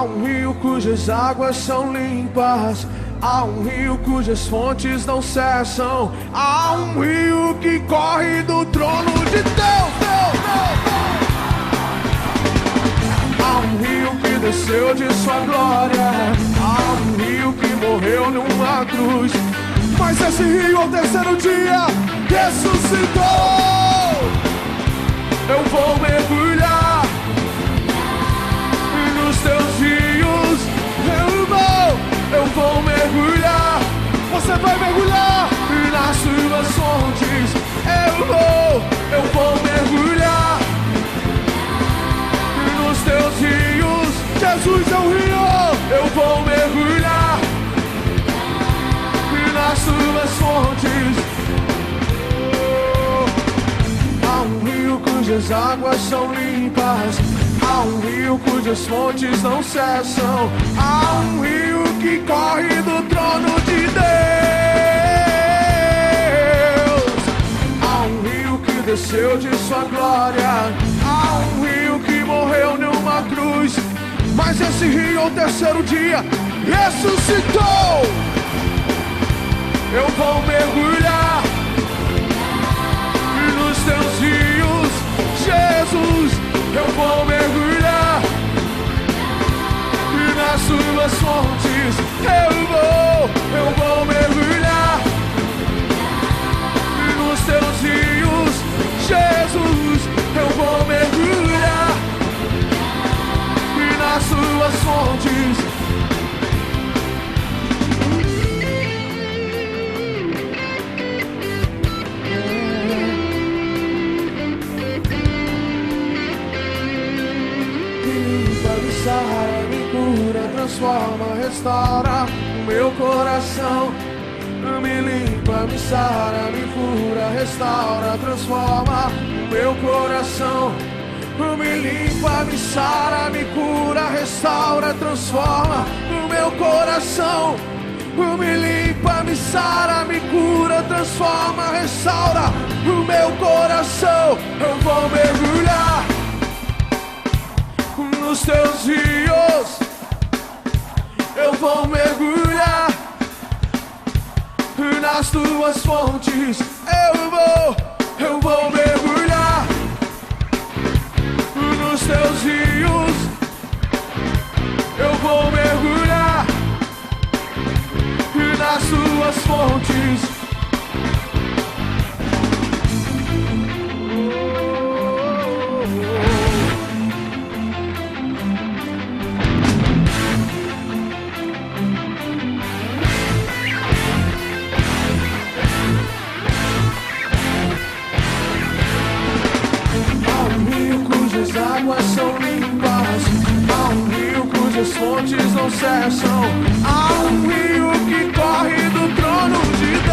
um rio cujas águas são limpas. Há um rio cujas fontes não cessam. Há um rio que corre do trono de Deus. Há um rio que desceu de sua glória. Há um rio que morreu numa cruz. Mas esse rio ao terceiro dia ressuscitou. Eu vou mergulhar nos teus rios. Eu vou mergulhar. Você vai mergulhar nas suas fontes. Eu vou mergulhar nos teus rios. Jesus é o rio. Eu vou mergulhar nas suas fontes. Há um rio cujas águas são limpas. Há um rio cujas fontes não cessam. Há um rio que corre do trono de Deus. Há um rio que desceu de sua glória. Há um rio que morreu numa cruz. Mas esse rio ao terceiro dia ressuscitou. Eu vou mergulhar nos teus rios, Jesus. Eu vou mergulhar nas suas fontes. Eu vou mergulhar nos teus rios, Jesus. Eu vou mergulhar nas suas fontes. Sara, me cura, transforma, restaura o meu coração. Me limpa, me sara, me cura, restaura, transforma o meu coração. Me limpa, me sara, me cura, restaura, transforma o meu coração. Me limpa, me sara, me cura, transforma, restaura o meu coração. Eu vou mergulhar nos teus rios. Eu vou mergulhar nas tuas fontes. Eu vou mergulhar nos teus rios. Eu vou mergulhar nas tuas fontes. As águas são limpas. Há um rio cujas fontes não cessam. Há um rio